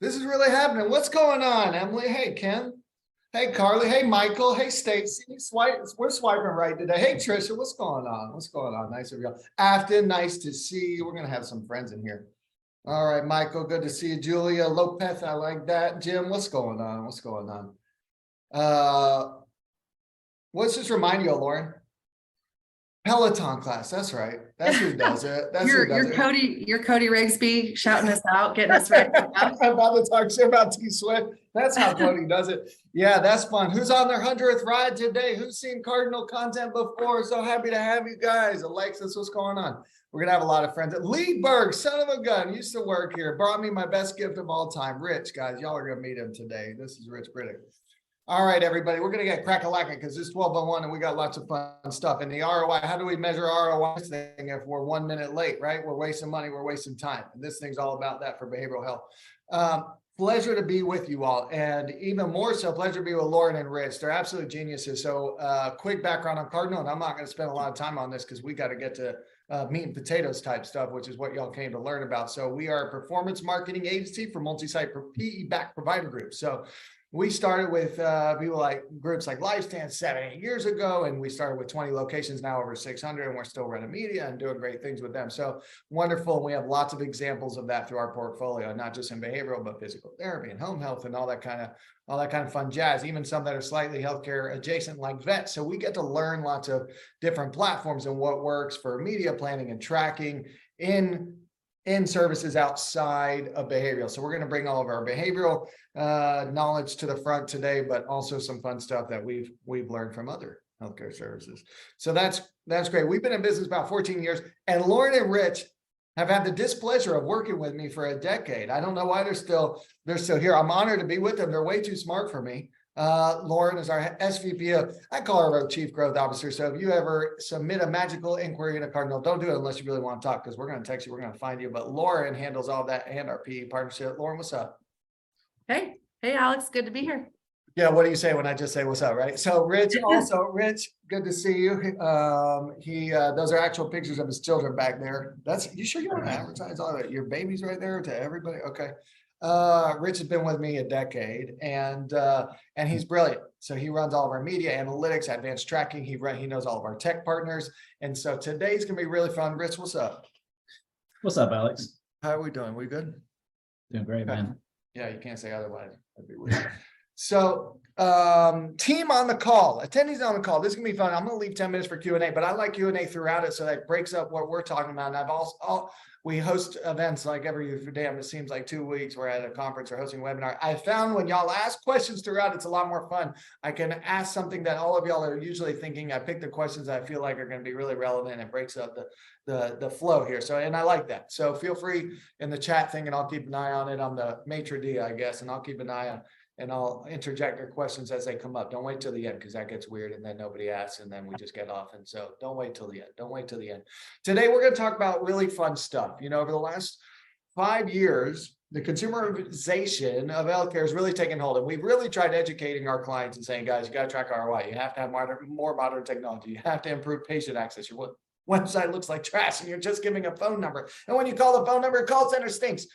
This is really happening. What's going on, Emily? Hey, Ken. Hey, Carly. Hey, Michael. Hey, Stacy. We're swiping right today. Hey, Trisha. What's going on? What's going on? Nice of you. Afton, nice to see you. We're going to have some friends in here. All right, Michael. Good to see you. Julia Lopez. I like that. Jim, what's going on? What's going on? What's this remind you of, Lauren? Peloton class. That's right. That's who does it. That's who does it. You're Cody Rigsby shouting us out, getting us ready. I'm about to talk shit about T Swift. That's how Cody does it. Yeah, that's fun. Who's on their 100th ride today? Who's seen Cardinal content before? So happy to have you guys. Alexis, what's going on? We're going to have a lot of friends. Leadberg, son of a gun, used to work here. Brought me my best gift of all time. Rich, guys. Y'all are going to meet him today. This is Rich Briddick. All right, everybody, we're going to get crack-a-lacking because it's 12:01 and we got lots of fun stuff. And the ROI, how do we measure ROI thing if we're 1 minute late, right? We're wasting money, we're wasting time. And this thing's all about that for behavioral health. Pleasure to be with you all. And even more so, pleasure to be with Lauren and Rich. They're absolute geniuses. So quick background on Cardinal, and I'm not going to spend a lot of time on this because we got to get to meat and potatoes type stuff, which is what y'all came to learn about. So we are a performance marketing agency for multi-site PE-backed provider groups. So we started with people like groups like LifeStance 7-8 years ago, and we started with 20 locations, now over 600, and we're still running media and doing great things with them. So wonderful. We have lots of examples of that through our portfolio, not just in behavioral, but physical therapy and home health and all that kind of fun jazz, even some that are slightly healthcare adjacent like vets. So we get to learn lots of different platforms and what works for media planning and tracking in services outside of behavioral. So we're going to bring all of our behavioral knowledge to the front today, but also some fun stuff that we've learned from other healthcare services. So that's great. We've been in business about 14 years, and Lauren and Rich have had the displeasure of working with me for a decade. I don't know why they're still here. I'm honored to be with them. They're way too smart for me. Lauren is our SVP of, I call her our Chief Growth Officer. So if you ever submit a magical inquiry in a Cardinal, don't do it unless you really want to talk, because we're going to text you, we're going to find you. But Lauren handles all that and our PE partnership. Lauren, what's up? Hey, Alex, good to be here. Yeah, what do you say when I just say what's up, right? So Rich, good to see you. Those are actual pictures of his children back there. You sure you want to advertise all that? Your baby's right there to everybody? Okay. Rich has been with me a decade, and he's brilliant. So he runs all of our media analytics, advanced tracking. He knows all of our tech partners. And so today's going to be really fun. Rich, what's up? What's up, Alex? How are we doing? We good? Doing great, man. Yeah, you can't say otherwise. That'd be weird. So team on the call, attendees on the call. This is gonna be fun. I'm gonna leave 10 minutes for Q&A, but I like Q&A throughout it, so that breaks up what we're talking about. And we host events like every damn, it seems like 2 weeks. We're at a conference or hosting a webinar. I found when y'all ask questions throughout, it's a lot more fun. I can ask something that all of y'all are usually thinking. I pick the questions I feel like are going to be really relevant, and breaks up the flow here. So, and I like that. So feel free in the chat thing, and I'll keep an eye on it. I'm the maitre d', I guess, and I'll keep an eye on, and I'll interject your questions as they come up. Don't wait till the end, because that gets weird and then nobody asks and then we just get off. And so don't wait till the end. Don't wait till the end. Today, we're going to talk about really fun stuff. You know, over the last 5 years, the consumerization of healthcare has really taken hold. And we've really tried educating our clients and saying, guys, you got to track ROI. You have to have more modern technology. You have to improve patient access. Your website looks like trash and you're just giving a phone number. And when you call the phone number, call center stinks.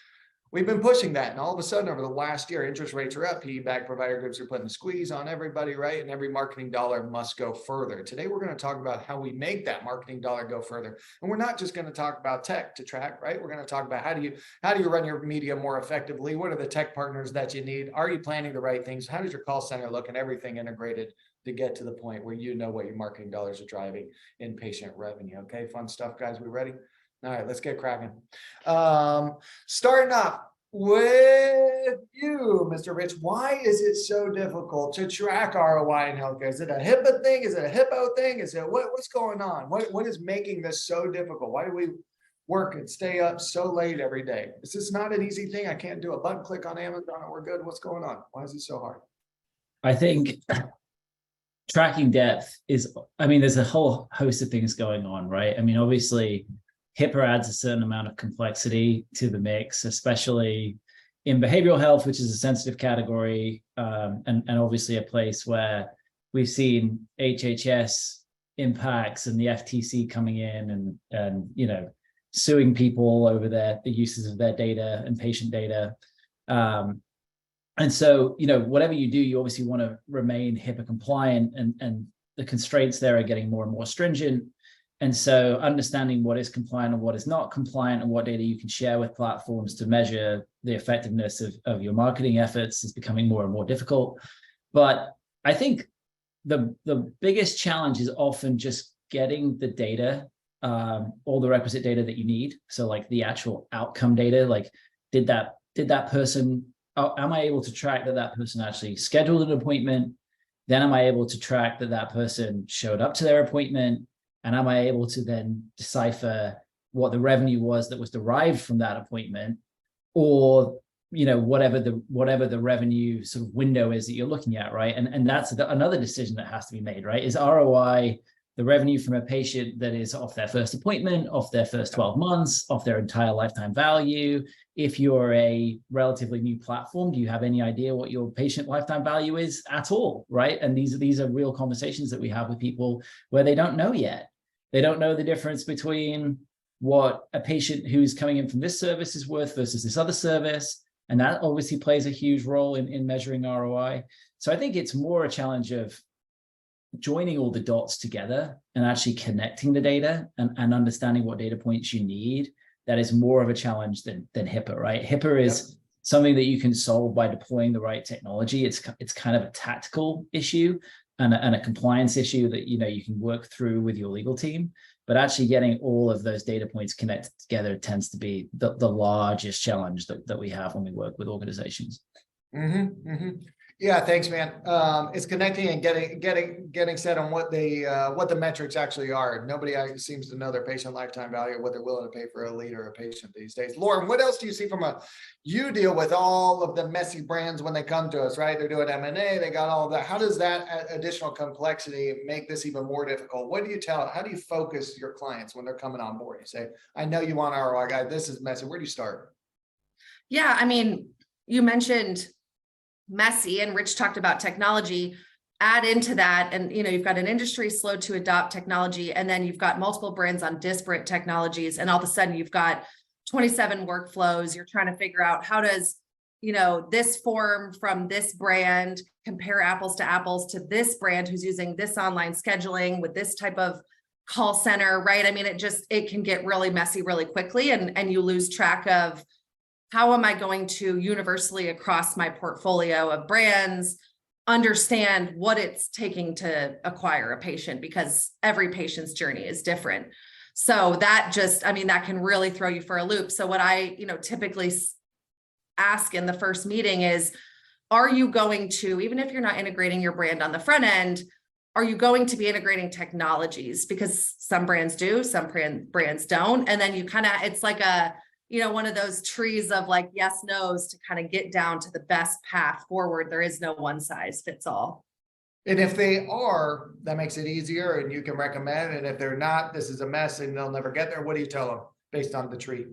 We've been pushing that, and all of a sudden over the last year, interest rates are up. PE-backed provider groups are putting a squeeze on everybody, right? And every marketing dollar must go further. Today, we're going to talk about how we make that marketing dollar go further. And we're not just going to talk about tech to track, right? We're going to talk about how do you run your media more effectively? What are the tech partners that you need? Are you planning the right things? How does your call center look, and everything integrated to get to the point where you know what your marketing dollars are driving in patient revenue? Okay, fun stuff, guys. We ready? All right, let's get cracking. Starting off with you, Mr. Rich. Why is it so difficult to track ROI in healthcare? Is it a HIPAA thing? Is it a HIPPO thing? Is it what's going on? What is making this so difficult? Why do we work and stay up so late every day? Is this not an easy thing? I can't do a button click on Amazon and we're good. What's going on? Why is it so hard? I think tracking depth is, there's a whole host of things going on, right? Obviously, HIPAA adds a certain amount of complexity to the mix, especially in behavioral health, which is a sensitive category, and obviously a place where we've seen HHS impacts and the FTC coming in and suing people over the uses of their data and patient data. And so, whatever you do, you obviously want to remain HIPAA compliant, and the constraints there are getting more and more stringent. And so understanding what is compliant and what is not compliant and what data you can share with platforms to measure the effectiveness of your marketing efforts is becoming more and more difficult. But I think the biggest challenge is often just getting the data, all the requisite data that you need. So like the actual outcome data, like did that person, am I able to track that person actually scheduled an appointment? Then am I able to track that person showed up to their appointment? And am I able to then decipher what the revenue was that was derived from that appointment, or whatever the revenue sort of window is that you're looking at, right? And that's another decision that has to be made, right? Is ROI the revenue from a patient that is off their first appointment, off their first 12 months, off their entire lifetime value? If you're a relatively new platform, do you have any idea what your patient lifetime value is at all, right? And these are real conversations that we have with people where they don't know yet. They don't know the difference between what a patient who's coming in from this service is worth versus this other service. And that obviously plays a huge role in measuring ROI. So I think it's more a challenge of joining all the dots together and actually connecting the data and understanding what data points you need. That is more of a challenge than HIPAA, right? HIPAA is something that you can solve by deploying the right technology. It's kind of a tactical issue and a compliance issue that you can work through with your legal team. But actually getting all of those data points connected together tends to be the largest challenge that we have when we work with organizations. Yeah, thanks, man. It's connecting and getting set on what the metrics actually are. Nobody seems to know their patient lifetime value, what they're willing to pay for a lead or a patient these days. Lauren, what else do you see you deal with all of the messy brands when they come to us, right? They're doing M&A, they got all of that. How does that additional complexity make this even more difficult? What do you how do you focus your clients when they're coming on board? You say, I know you want ROI, guy, this is messy. Where do you start? Yeah, I mean, you mentioned messy, and Rich talked about technology. Add into that, and you've got an industry slow to adopt technology, and then you've got multiple brands on disparate technologies, and all of a sudden you've got 27 workflows. You're trying to figure out how does this form from this brand compare apples to apples to this brand who's using this online scheduling with this type of call center, right? I mean, it can get really messy really quickly, and you lose track of how am I going to universally across my portfolio of brands understand what it's taking to acquire a patient, because every patient's journey is different. So that that can really throw you for a loop. So what I, typically ask in the first meeting is, are you going to, even if you're not integrating your brand on the front end, are you going to be integrating technologies? Because some brands do, some brands don't. And then it's like one of those trees of like yes, no's to kind of get down to the best path forward. There is no one size fits all. And if they are, that makes it easier and you can recommend. And if they're not, this is a mess and they'll never get there. What do you tell them based on the tree?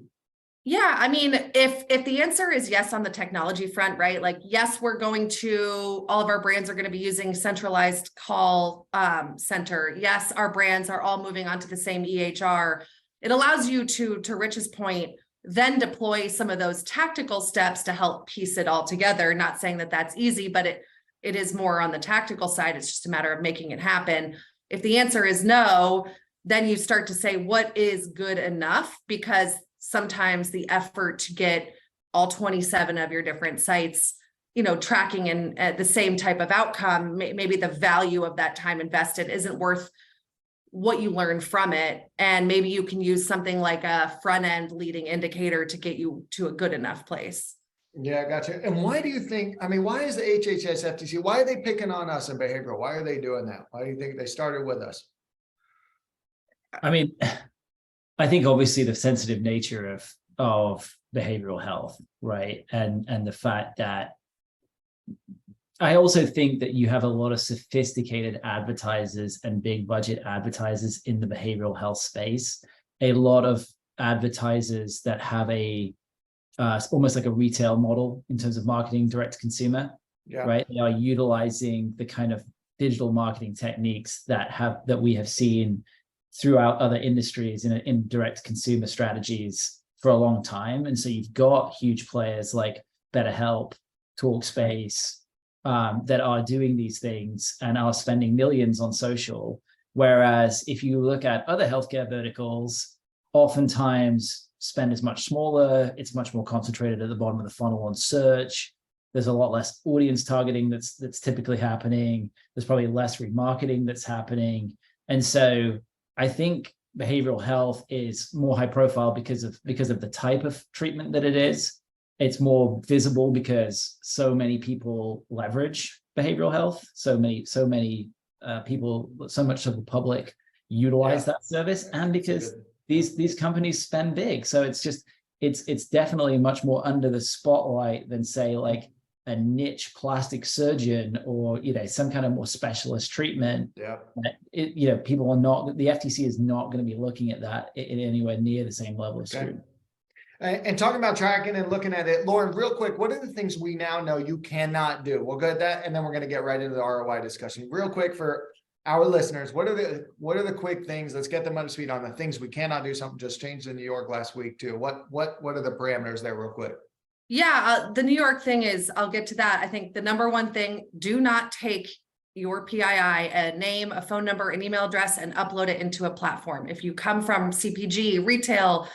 Yeah, I mean, if the answer is yes on the technology front, right? Like, yes, all of our brands are going to be using centralized call center. Yes, our brands are all moving onto the same EHR. It allows you to Rich's point, then deploy some of those tactical steps to help piece it all together. Not saying that that's easy, but it is more on the tactical side. It's just a matter of making it happen. If the answer is no, then you start to say, what is good enough? Because sometimes the effort to get all 27 of your different sites, tracking and at the same type of outcome, maybe the value of that time invested isn't worth what you learn from it. And maybe you can use something like a front end leading indicator to get you to a good enough place. Yeah, I got you. And why do you think, why is the HHS FTC, why are they picking on us in behavioral? Why are they doing that? Why do you think they started with us? I think obviously the sensitive nature of behavioral health, right? And the fact that I also think that you have a lot of sophisticated advertisers and big budget advertisers in the behavioral health space. A lot of advertisers that have almost like a retail model in terms of marketing direct to consumer, right? They are utilizing the kind of digital marketing techniques that we have seen throughout other industries in direct consumer strategies for a long time. And so you've got huge players like BetterHelp, Talkspace, that are doing these things and are spending millions on social. Whereas if you look at other healthcare verticals, oftentimes spend is much smaller. It's much more concentrated at the bottom of the funnel on search. There's a lot less audience targeting that's typically happening. There's probably less remarketing that's happening. And so I think behavioral health is more high profile because of the type of treatment that it is. It's more visible because so many people leverage behavioral health. So many people, so much of the public utilize that service, and because these companies spend big. So it's definitely much more under the spotlight than, say, like a niche plastic surgeon or, some kind of more specialist treatment. People are not, the FTC is not going to be looking at that in anywhere near the same level of scrutiny. And talking about tracking and looking at it, Lauren, real quick, what are the things we now know you cannot do? We'll go at that, and then we're going to get right into the ROI discussion. Real quick for our listeners, what are the quick things? Let's get them up to speed on the things we cannot do. Something just changed in New York last week too. What are the parameters there, real quick? Yeah, the New York thing is, I'll get to that. I think the number one thing, do not take your PII, a name, a phone number, an email address, and upload it into a platform. If you come from CPG, retail,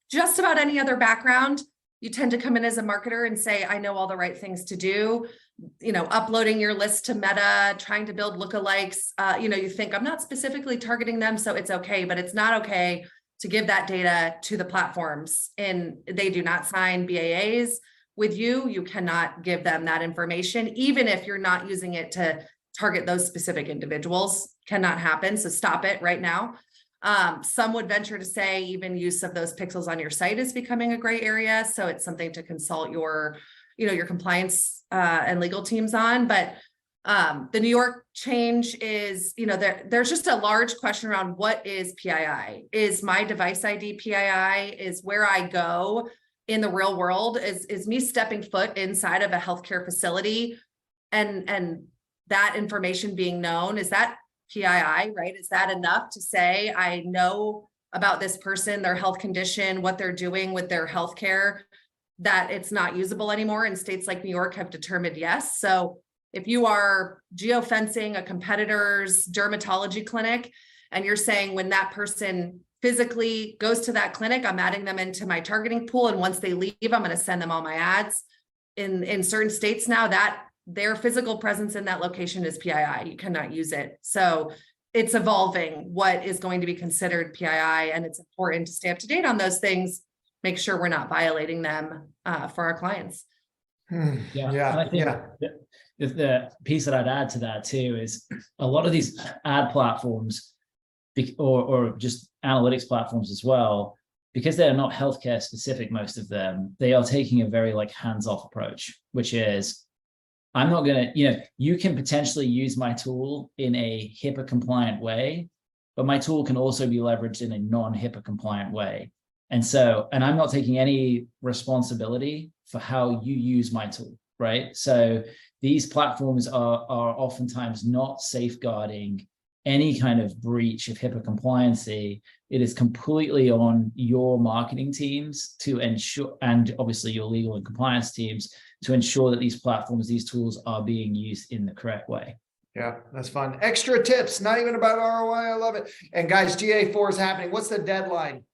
just about any other background, you tend to come in as a marketer and say, I know all the right things to do, uploading your list to Meta, trying to build lookalikes. You think I'm not specifically targeting them, so it's okay, but it's not okay to give that data to the platforms, and they do not sign BAAs with you. You cannot give them that information, even if you're not using it to target those specific individuals. Cannot happen. So stop it right now. Some would venture to say even use of those pixels on your site is becoming a gray area. So it's something to consult your compliance and legal teams on. But the New York change is, there's just a large question around what is PII? Is my device ID PII? Is where I go in the real world? Is me stepping foot inside of a healthcare facility and that information being known? Is that PII, right? Is that enough to say I know about this person, their health condition, what they're doing with their healthcare, that it's not usable anymore? And states like New York have determined yes. So if you are geofencing a competitor's dermatology clinic and you're saying when that person physically goes to that clinic, I'm adding them into my targeting pool, and once they leave, I'm going to send them all my ads. In certain states now, that their physical presence in that location is PII. You cannot use it. So it's evolving what is going to be considered PII, and it's important to stay up to date on those things, make sure we're not violating them for our clients. The piece that I'd add to that too is a lot of these ad platforms or just analytics platforms as well, because they're not healthcare specific, most of them, they are taking a very hands-off approach, which is, I'm not going to, you can potentially use my tool in a HIPAA compliant way, but my tool can also be leveraged in a non-HIPAA compliant way. And I'm not taking any responsibility for how you use my tool, right? So these platforms are oftentimes not safeguarding any kind of breach of HIPAA compliancy. It is completely on your marketing teams to ensure, and obviously your legal and compliance teams, to ensure that these platforms, these tools are being used in the correct way. Yeah, that's fun. Extra tips, not even about ROI. I love it. And guys, GA4 is happening. What's the deadline?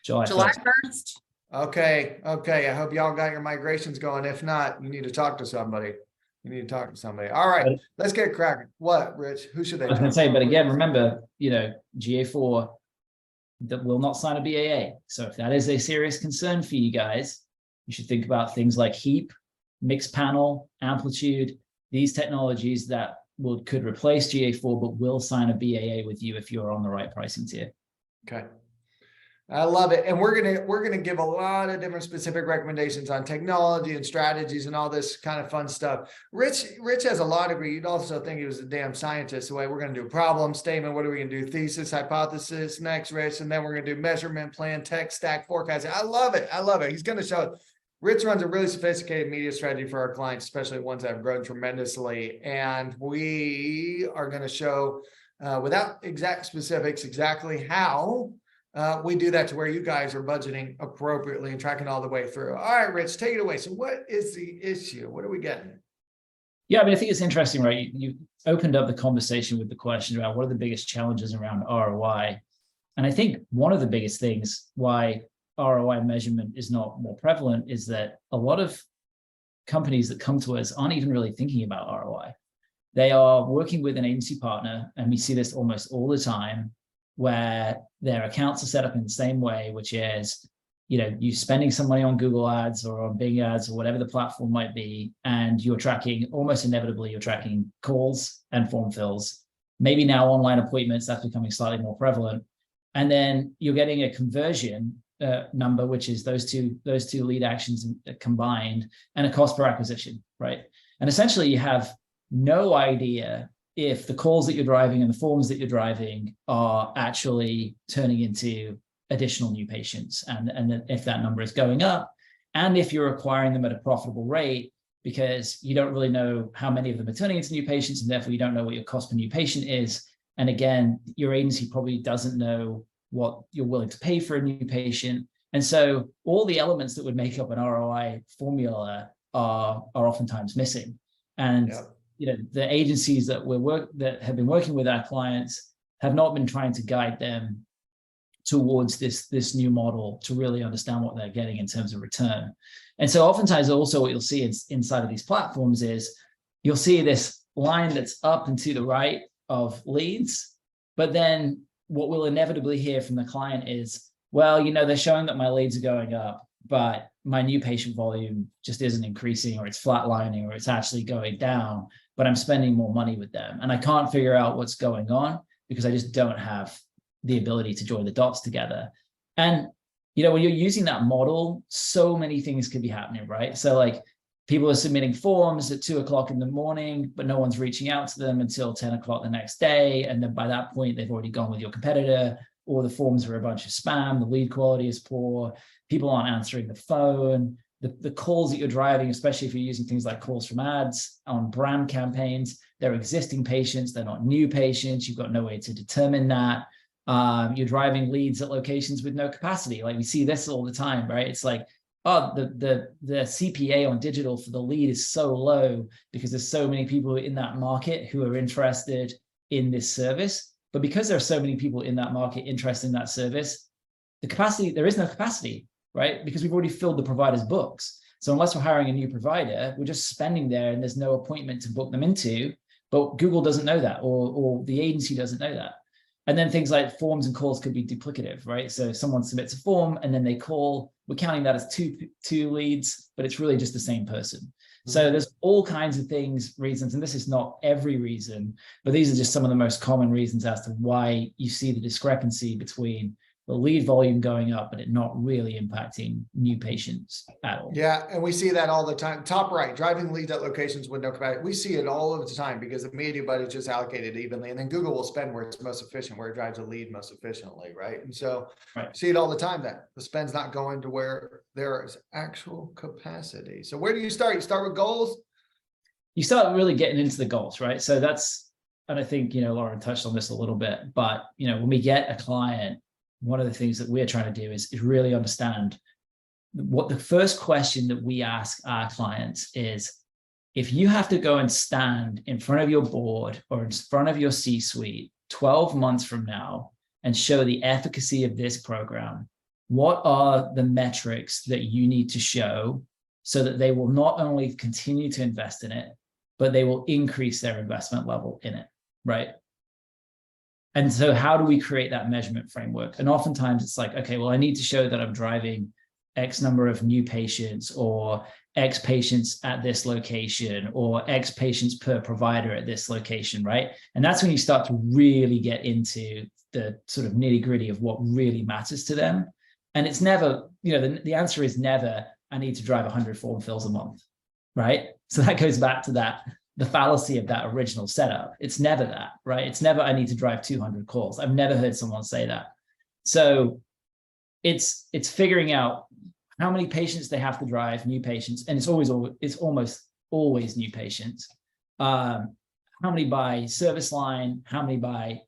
July 1st. Okay. I hope y'all got your migrations going. If not, you need to talk to somebody. All right, let's get cracking. What, Rich? Who should they? I was going to say, but again, remember, GA4 that will not sign a BAA. So if that is a serious concern for you guys, you should think about things like Heap, Mixed Panel, Amplitude, these technologies that could replace GA4, but will sign a BAA with you if you're on the right pricing tier. Okay. I love it. And we're gonna give a lot of different specific recommendations on technology and strategies and all this kind of fun stuff. Rich has a law degree. You'd also think he was a damn scientist. The way we're gonna do problem statement, what are we gonna do? Thesis, hypothesis, next, Rich, and then we're gonna do measurement plan, tech stack, forecasting. I love it. He's gonna show it. Rich runs a really sophisticated media strategy for our clients, especially ones that have grown tremendously. And we are gonna show without exact specifics exactly how we do that to where you guys are budgeting appropriately and tracking all the way through. All right, Rich, take it away. So what is the issue? What are we getting? Yeah, I mean, I think it's interesting, right? You opened up the conversation with the question about what are the biggest challenges around ROI. And I think one of the biggest things why ROI measurement is not more prevalent is that a lot of companies that come to us aren't even really thinking about ROI. They are working with an agency partner, and we see this almost all the time, where their accounts are set up in the same way, which is, you spending some money on Google ads or on Bing ads or whatever the platform might be, and you're tracking, almost inevitably, you're tracking calls and form fills. Maybe now online appointments, that's becoming slightly more prevalent. And then you're getting a conversion number, which is those two lead actions combined, and a cost per acquisition, right? And essentially you have no idea if the calls that you're driving and the forms that you're driving are actually turning into additional new patients, and if that number is going up, and if you're acquiring them at a profitable rate, because you don't really know how many of them are turning into new patients, and therefore you don't know what your cost per new patient is. And again, your agency probably doesn't know what you're willing to pay for a new patient. And so all the elements that would make up an ROI formula are oftentimes missing. And the agencies that that have been working with our clients have not been trying to guide them towards this new model to really understand what they're getting in terms of return. And so oftentimes also what you'll see inside of these platforms is you'll see this line that's up and to the right of leads, but then what we'll inevitably hear from the client is, well, they're showing that my leads are going up, but my new patient volume just isn't increasing, or it's flatlining, or it's actually going down, but I'm spending more money with them. And I can't figure out what's going on because I just don't have the ability to join the dots together. And, when you're using that model, so many things could be happening, right? So like people are submitting forms at 2 o'clock in the morning, but no one's reaching out to them until 10 o'clock the next day. And then by that point, they've already gone with your competitor, or the forms are a bunch of spam, the lead quality is poor, people aren't answering the phone, the calls that you're driving, especially if you're using things like calls from ads on brand campaigns, they're existing patients, they're not new patients, you've got no way to determine that. You're driving leads at locations with no capacity. Like we see this all the time, right? It's like, oh, the CPA on digital for the lead is so low because there's so many people in that market who are interested in this service. But because there are so many people in that market interested in that service, there is no capacity, right? Because we've already filled the provider's books. So unless we're hiring a new provider, we're just spending there and there's no appointment to book them into, but Google doesn't know that, or the agency doesn't know that. And then things like forms and calls could be duplicative, right? So someone submits a form and then they call, we're counting that as two leads, but it's really just the same person. Mm-hmm. So there's all kinds of reasons, and this is not every reason, but these are just some of the most common reasons as to why you see the discrepancy between the lead volume going up, but it not really impacting new patients at all. Yeah, and we see that all the time. Top right, driving leads at locations with no capacity. We see it all of the time because the media budget is just allocated evenly, and then Google will spend where it's most efficient, where it drives a lead most efficiently, right? And so see it all the time that the spend's not going to where there is actual capacity. So where do you start? You start with goals? You start really getting into the goals, right? So that's, and I think, Lauren touched on this a little bit, but, when we get a client, one of the things that we're trying to do is really understand what the first question that we ask our clients is, if you have to go and stand in front of your board or in front of your C-suite 12 months from now and show the efficacy of this program, what are the metrics that you need to show so that they will not only continue to invest in it, but they will increase their investment level in it, right? And so how do we create that measurement framework? And oftentimes it's like, okay, well, I need to show that I'm driving X number of new patients, or X patients at this location, or X patients per provider at this location, right? And that's when you start to really get into the sort of nitty gritty of what really matters to them. And it's never, the answer is never, I need to drive 100 form fills a month, right? So that goes back to the fallacy of that original setup. It's never that, right? It's never, I need to drive 200 calls. I've never heard someone say that. So it's figuring out how many patients they have to drive, new patients, and it's almost always new patients. How many by service line, how many by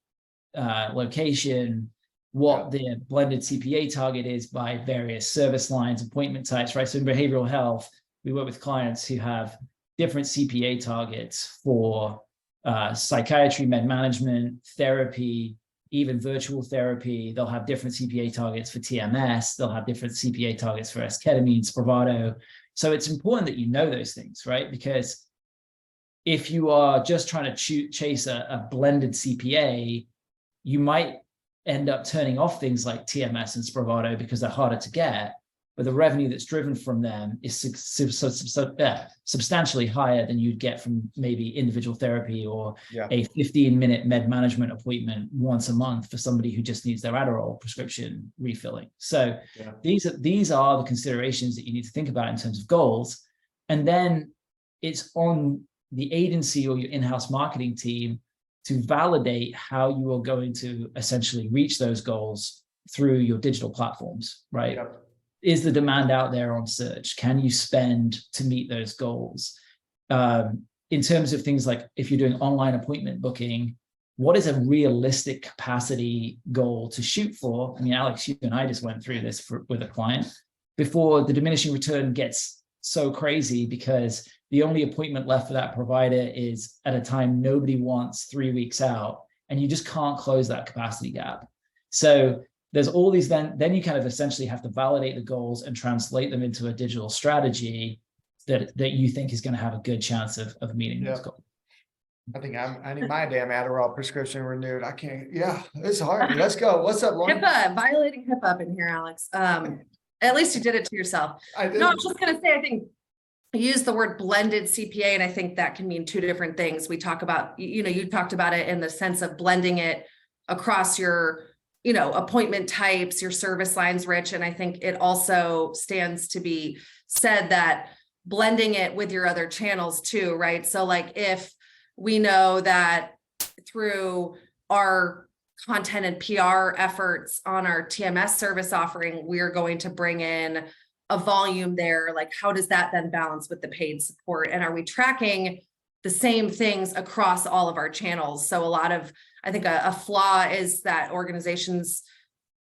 location, what the blended CPA target is by various service lines, appointment types, right? So in behavioral health, we work with clients who have different CPA targets for psychiatry, med management, therapy, even virtual therapy. They'll have different CPA targets for TMS. They'll have different CPA targets for esketamine, Spravato. So it's important that you know those things, right? Because if you are just trying to chase a blended CPA, you might end up turning off things like TMS and Spravato because they're harder to get, but the revenue that's driven from them is substantially higher than you'd get from maybe individual therapy or a 15-minute med management appointment once a month for somebody who just needs their Adderall prescription refilling. So these are the considerations that you need to think about in terms of goals. And then it's on the agency or your in-house marketing team to validate how you are going to essentially reach those goals through your digital platforms, right? Is the demand out there on search? Can you spend to meet those goals? In terms of things like if you're doing online appointment booking, what is a realistic capacity goal to shoot for? I mean, Alex, you and I just went through this with a client before the diminishing return gets so crazy because the only appointment left for that provider is at a time nobody wants 3 weeks out, and you just can't close that capacity gap. So there's all these, then you kind of essentially have to validate the goals and translate them into a digital strategy that you think is going to have a good chance of meeting those goals. I think I need my damn Adderall prescription renewed. I can't. Yeah, it's hard. Let's go. What's up, Lauren? HIPAA, violating HIPAA up in here, Alex. At least you did it to yourself. No, I was just going to say, I think you use the word blended CPA, and I think that can mean two different things. We talk about, you talked about it in the sense of blending it across your appointment types, your service lines, Rich. And I think it also stands to be said that blending it with your other channels too, right? So like if we know that through our content and PR efforts on our TMS service offering, we're going to bring in a volume there, like how does that then balance with the paid support? And are we tracking the same things across all of our channels? So I think a flaw is that organizations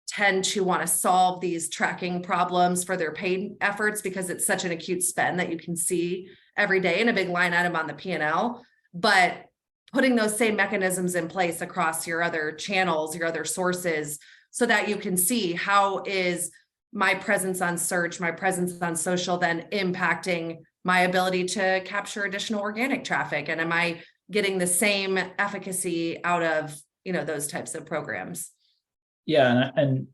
tend to want to solve these tracking problems for their paid efforts because it's such an acute spend that you can see every day in a big line item on the P&L. But putting those same mechanisms in place across your other channels, your other sources, so that you can see how is my presence on search, my presence on social then impacting my ability to capture additional organic traffic? And am I getting the same efficacy out of, those types of programs? Yeah. And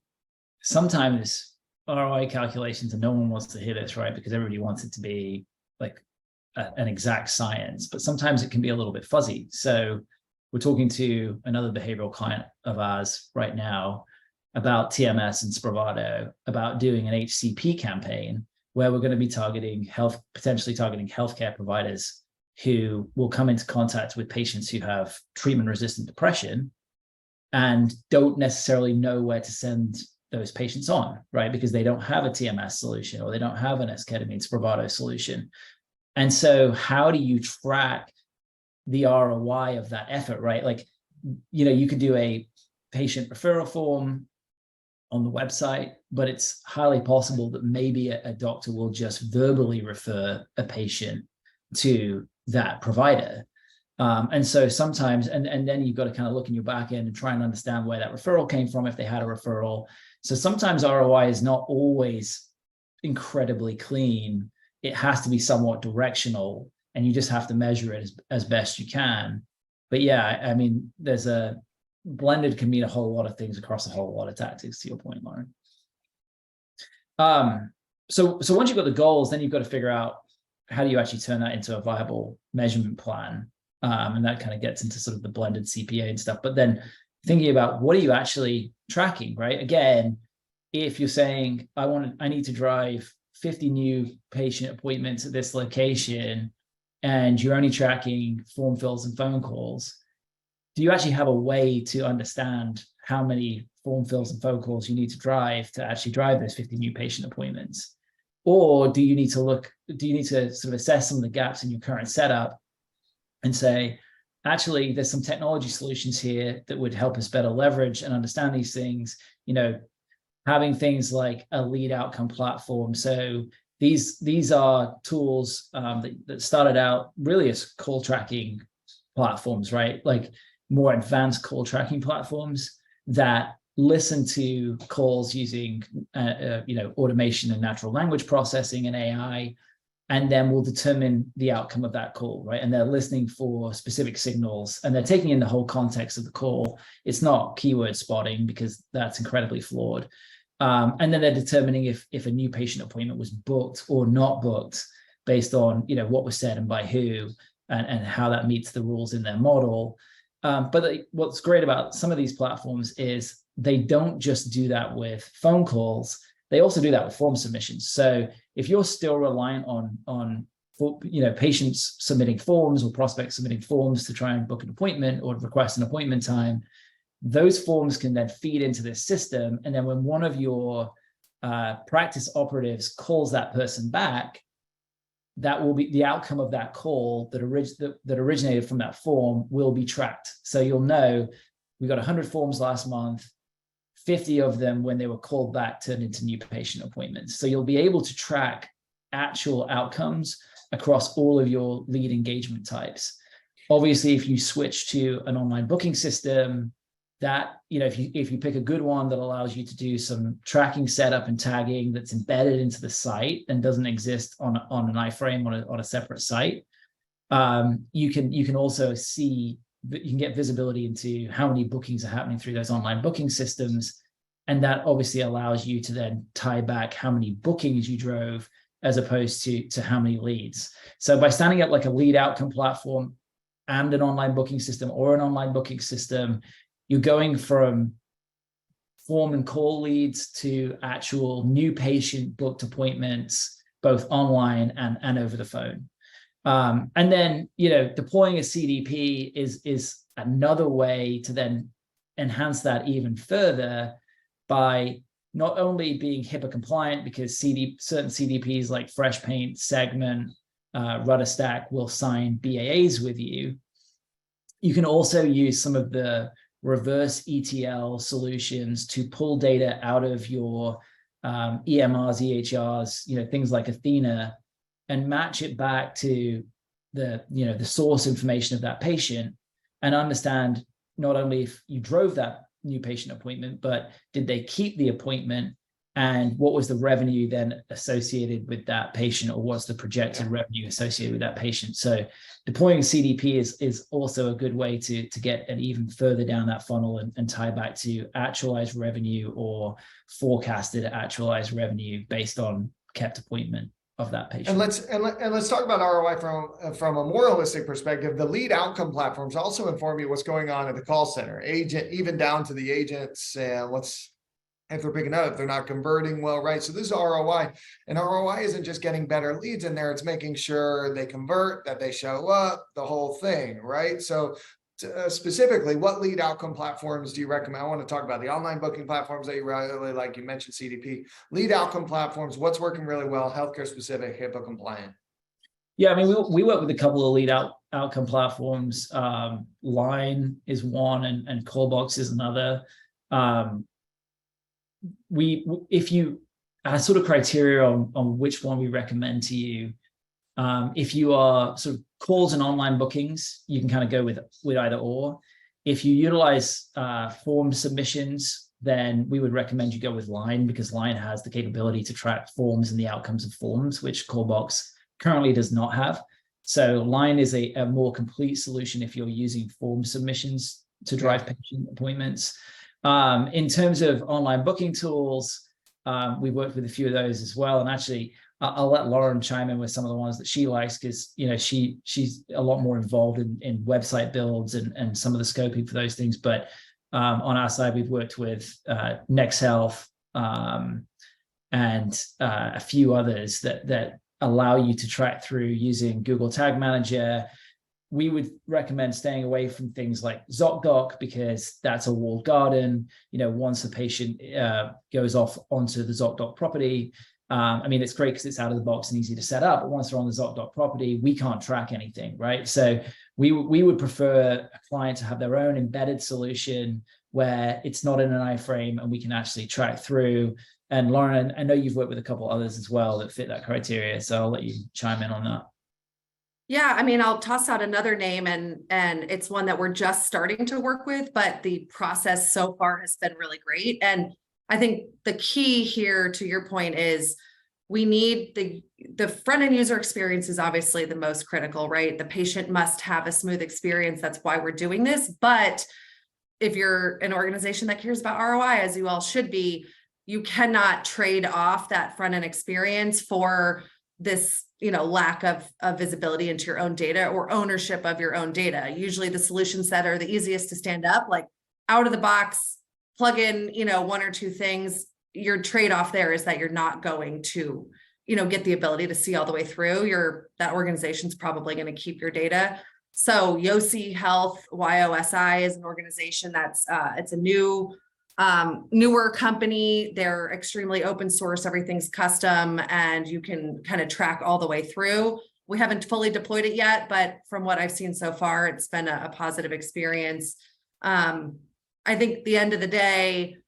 sometimes ROI calculations, and no one wants to hear this, right? Because everybody wants it to be like an exact science, but sometimes it can be a little bit fuzzy. So we're talking to another behavioral client of ours right now about TMS and Spravato, about doing an HCP campaign where we're going to be potentially targeting healthcare providers who will come into contact with patients who have treatment-resistant depression and don't necessarily know where to send those patients on, right? Because they don't have a TMS solution or they don't have an esketamine Spravato solution. And so how do you track the ROI of that effort, right? Like, you could do a patient referral form on the website, but it's highly possible that maybe a doctor will just verbally refer a patient to that provider. And so sometimes, and then you've got to kind of look in your back end and try and understand where that referral came from, if they had a referral. So sometimes ROI is not always incredibly clean. It has to be somewhat directional, and you just have to measure it as best you can. But yeah, I mean, blended can mean a whole lot of things across a whole lot of tactics, to your point, Lauren. So once you've got the goals, then you've got to figure out how do you actually turn that into a viable measurement plan. And that kind of gets into sort of the blended CPA and stuff. But then thinking about what are you actually tracking, right? Again, if you're saying, I need to drive 50 new patient appointments at this location, and you're only tracking form fills and phone calls, do you actually have a way to understand how many form fills and phone calls you need to drive to actually drive those 50 new patient appointments? Or do you need to sort of assess some of the gaps in your current setup and say, actually there's some technology solutions here that would help us better leverage and understand these things, having things like a lead outcome platform. So these are tools that started out really as call tracking platforms, right? Like more advanced call tracking platforms that listen to calls using automation and natural language processing and AI, and then will determine the outcome of that call, right? And they're listening for specific signals, and they're taking in the whole context of the call. It's not keyword spotting, because that's incredibly flawed. And then they're determining if a new patient appointment was booked or not booked based on what was said and by who, and how that meets the rules in their model. But what's great about some of these platforms is they don't just do that with phone calls. They also do that with form submissions. So if you're still reliant on patients submitting forms or prospects submitting forms to try and book an appointment or request an appointment time, those forms can then feed into this system. And then when one of your practice operatives calls that person back, that will be the outcome of that call that originated from that form will be tracked. So you'll know we got 100 forms last month, 50 of them when they were called back turned into new patient appointments. So you'll be able to track actual outcomes across all of your lead engagement types. Obviously, if you switch to an online booking system, that if you pick a good one that allows you to do some tracking setup and tagging that's embedded into the site and doesn't exist on an iframe on a separate site, you can also see, you can get visibility into how many bookings are happening through those online booking systems, and that obviously allows you to then tie back how many bookings you drove as opposed to how many leads. So by standing up like a lead outcome platform and an online booking system or an online booking system, you're going from form and call leads to actual new patient booked appointments, both online and over the phone. And then, deploying a CDP is another way to then enhance that even further by not only being HIPAA compliant, because certain CDPs like FreshPaint, Segment, RudderStack will sign BAAs with you. You can also use some of the reverse ETL solutions to pull data out of your EMRs, EHRs, things like Athena, and match it back to the source information of that patient, and understand not only if you drove that new patient appointment, but did they keep the appointment, and what was the revenue then associated with that patient, or what's the projected revenue associated with that patient. So deploying CDP is also a good way to get an even further down that funnel and tie back to actualized revenue or forecasted actualized revenue based on kept appointment of that patient. And let's talk about ROI from a more holistic perspective. The lead outcome platforms also inform you what's going on at the call center, agent, even down to the agents, and if they're picking up, if they're not converting well, right? So this is ROI, and ROI isn't just getting better leads in there, it's making sure they convert, that they show up, the whole thing, right? So specifically, what lead outcome platforms do you recommend? I want to talk about the online booking platforms that you really like. You mentioned CDP. Lead outcome platforms, what's working really well, healthcare specific, HIPAA compliant? Yeah, I mean, we work with a couple of lead outcome platforms. Line is one, and Callbox is another. If you sort of criteria on which one we recommend to you, if you are sort of calls and online bookings, you can kind of go with either or. If you utilize form submissions, then we would recommend you go with Line, because Line has the capability to track forms and the outcomes of forms, which Callbox currently does not have. So Line is a more complete solution if you're using form submissions to drive patient appointments. In terms of online booking tools, we've worked with a few of those as well. And actually, I'll let Lauren chime in with some of the ones that she likes, because she's a lot more involved in website builds and some of the scoping for those things. But on our side, we've worked with Next Health and a few others that allow you to track through using Google Tag Manager. We would recommend staying away from things like ZocDoc, because that's a walled garden. Once the patient goes off onto the ZocDoc property, I mean, it's great because it's out of the box and easy to set up, but once they're on the ZocDoc property, we can't track anything, right? So we would prefer a client to have their own embedded solution where it's not in an iframe and we can actually track through. And Lauren, I know you've worked with a couple others as well that fit that criteria, so I'll let you chime in on that. Yeah, I mean, I'll toss out another name, and it's one that we're just starting to work with, but the process so far has been really great. And I think the key here, to your point, is we need the front end user experience is obviously the most critical, right? The patient must have a smooth experience. That's why we're doing this. But if you're an organization that cares about ROI, as you all should be, you cannot trade off that front end experience for this, lack of visibility into your own data or ownership of your own data. Usually the solutions that are the easiest to stand up, like out of the box, plug in, one or two things, your trade-off there is that you're not going to, get the ability to see all the way through. That organization's probably going to keep your data. So Geode Health, YOSI, is an organization that's it's a newer company. They're extremely open source, everything's custom, and you can kind of track all the way through. We haven't fully deployed it yet, but from what I've seen so far, it's been a positive experience. I think at the end of the day,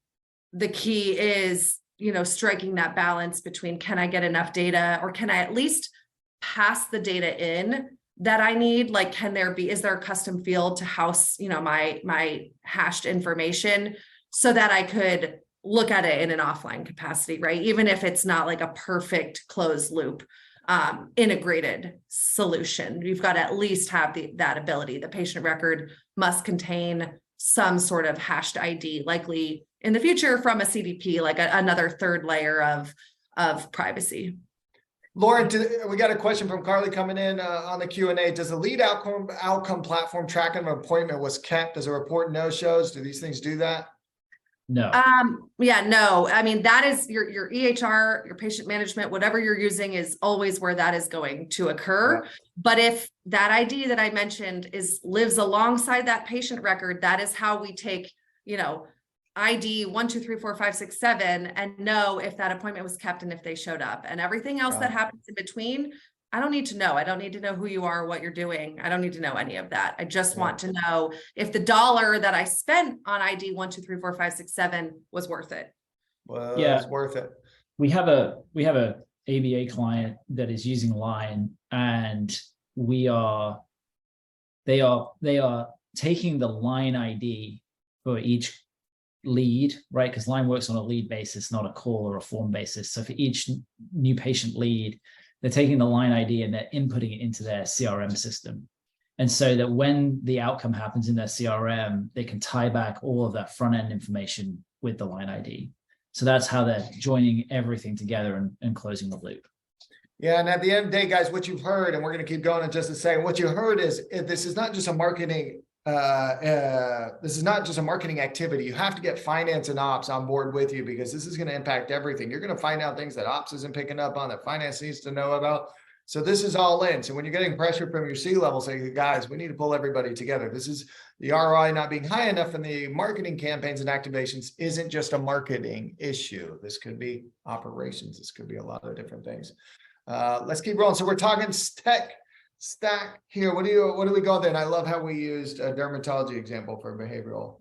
the key is, striking that balance between, can I get enough data, or can I at least pass the data in that I need? Like, is there a custom field to house, my hashed information, so that I could look at it in an offline capacity, right? Even if it's not like a perfect closed loop integrated solution, you've got to at least have that ability. The patient record must contain some sort of hashed ID, likely in the future from a CDP, like another third layer of privacy. Lauren, we got a question from Carly coming in on the Q&A. Does the lead outcome platform track an appointment was kept? Does it report no-shows? Do these things do that? No. Yeah, no. I mean, that is your EHR, your patient management, whatever you're using is always where that is going to occur. Yeah. But if that ID that I mentioned lives alongside that patient record, that is how we take, ID 1, 2, 3, 4, 5, 6, 7, and know if that appointment was kept and if they showed up. And everything else that happens in between, I don't need to know. I don't need to know who you are, what you're doing. I don't need to know any of that. I just want to know if the dollar that I spent on ID 1, 2, 3, 4, 5, 6, 7 was worth it. It's worth it. We have a ABA client that is using Line, and they are taking the Line ID for each lead, right? Because Line works on a lead basis, not a call or a form basis. So for each new patient lead, they're taking the Line ID and they're inputting it into their CRM system. And so that when the outcome happens in their CRM, they can tie back all of that front end information with the Line ID. So that's how they're joining everything together and closing the loop. Yeah, and at the end of the day, guys, what you've heard, and we're going to keep going in just a second, what you heard is this is not just a marketing activity. You have to get finance and ops on board with you, because this is going to impact everything. You're going to find out things that ops isn't picking up on, that finance needs to know about. So this is all in. So when you're getting pressure from your C-level, say, guys, we need to pull everybody together. This is the ROI not being high enough in the marketing campaigns and activations isn't just a marketing issue. This could be operations. This could be a lot of different things. Let's keep rolling. So we're talking tech stack here. What do we go then? I love how we used a dermatology example for behavioral.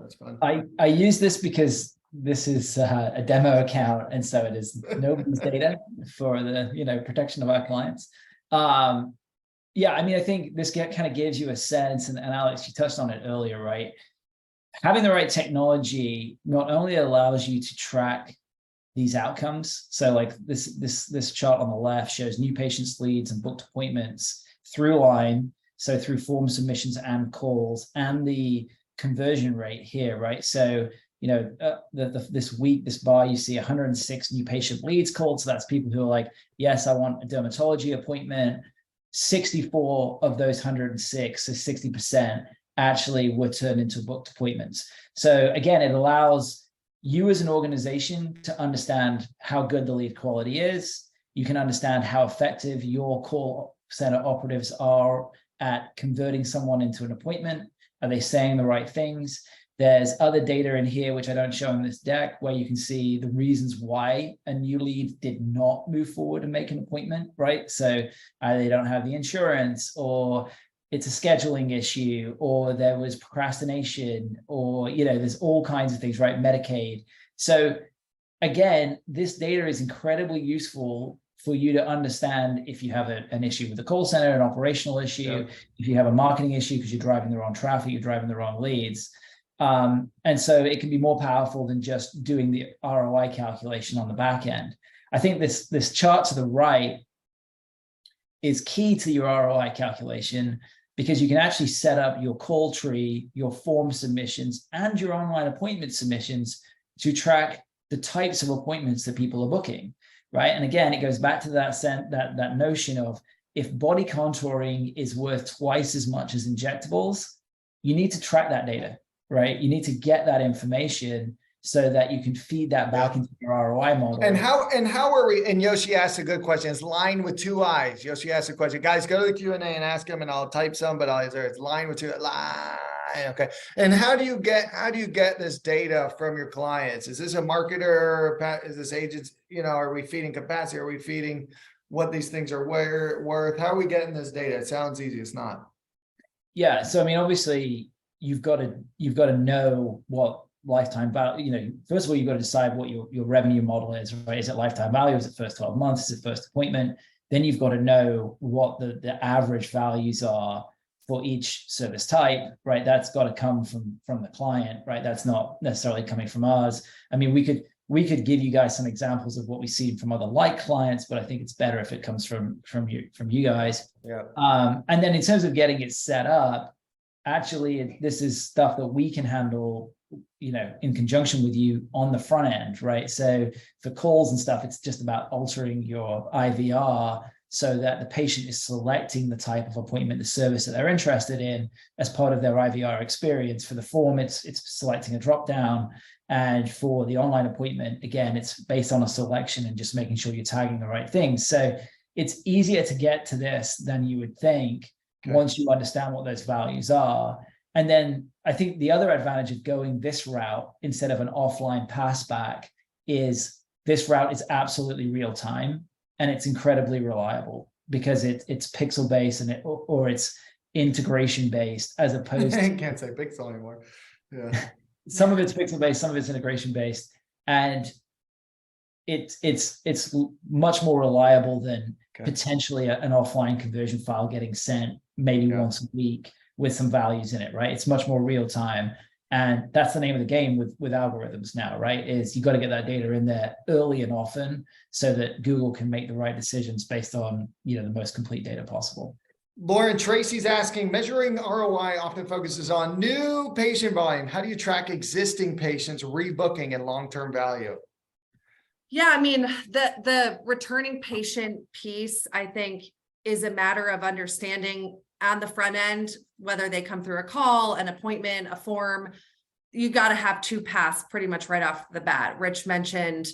That's fun. I use this because this is a demo account, and so it is nobody's data for the protection of our clients. Yeah, I mean, I think this kind of gives you a sense, and Alex, you touched on it earlier, right? Having the right technology not only allows you to track these outcomes. So like this chart on the left shows new patients, leads, and booked appointments through Line. So through form submissions and calls, and the conversion rate here, right? So, this week, this bar, you see 106 new patient leads called. So that's people who are like, yes, I want a dermatology appointment. 64 of those 106, so 60% actually were turned into booked appointments. So again, it allows you as an organization to understand how good the lead quality is. You can understand how effective your call center operatives are at converting someone into an appointment. Are they saying the right things? There's other data in here, which I don't show in this deck, where you can see the reasons why a new lead did not move forward and make an appointment, right? So either they don't have the insurance, or it's a scheduling issue, or there was procrastination, or, there's all kinds of things, right? Medicaid. So again, this data is incredibly useful for you to understand if you have an issue with the call center, an operational issue, if you have a marketing issue because you're driving the wrong traffic, you're driving the wrong leads. And so it can be more powerful than just doing the ROI calculation on the back end. I think this chart to the right is key to your ROI calculation, because you can actually set up your call tree, your form submissions, and your online appointment submissions to track the types of appointments that people are booking, right? And again, it goes back to that notion of, if body contouring is worth twice as much as injectables, you need to track that data, right? You need to get that information so that you can feed that back into your ROI model. And how are we, and Yoshi asked a good question. It's line with two eyes. Yoshi asked a question. Guys, go to the Q&A and ask him, and I'll type some, but it's line with two, line. Okay. And how do you get this data from your clients? Is this a marketer? Is this agents? Are we feeding capacity? Are we feeding what these things are worth? How are we getting this data? It sounds easy. It's not. Yeah. So, I mean, obviously you've got to know what lifetime value, first of all, you've got to decide what your revenue model is, right? Is it lifetime value? Is it first 12 months? Is it first appointment? Then you've got to know what the average values are for each service type, right? That's got to come from the client, right? That's not necessarily coming from us. I mean, we could give you guys some examples of what we've seen from other like clients, but I think it's better if it comes from you guys. Yeah. And then in terms of getting it set up, actually, this is stuff that we can handle, in conjunction with you on the front end, right? So for calls and stuff, it's just about altering your IVR so that the patient is selecting the type of appointment, the service that they're interested in as part of their IVR experience. For the form, it's selecting a drop down. And for the online appointment, again, it's based on a selection and just making sure you're tagging the right things. So it's easier to get to this than you would think once you understand what those values are. And then I think the other advantage of going this route instead of an offline pass back is this route is absolutely real time, and it's incredibly reliable because it's pixel based or it's integration based, as opposed to I can't say pixel anymore. Yeah. Some of it's pixel based, some of it's integration based, and it's much more reliable than potentially an offline conversion file getting sent maybe once a week with some values in it, right? It's much more real time. And that's the name of the game with algorithms now, right? Is you got to get that data in there early and often so that Google can make the right decisions based on, the most complete data possible. Lauren, Tracy's asking, measuring ROI often focuses on new patient volume. How do you track existing patients rebooking and long-term value? Yeah, I mean, the returning patient piece, I think, is a matter of understanding on the front end, whether they come through a call, an appointment, a form. You got to have two paths pretty much right off the bat. Rich mentioned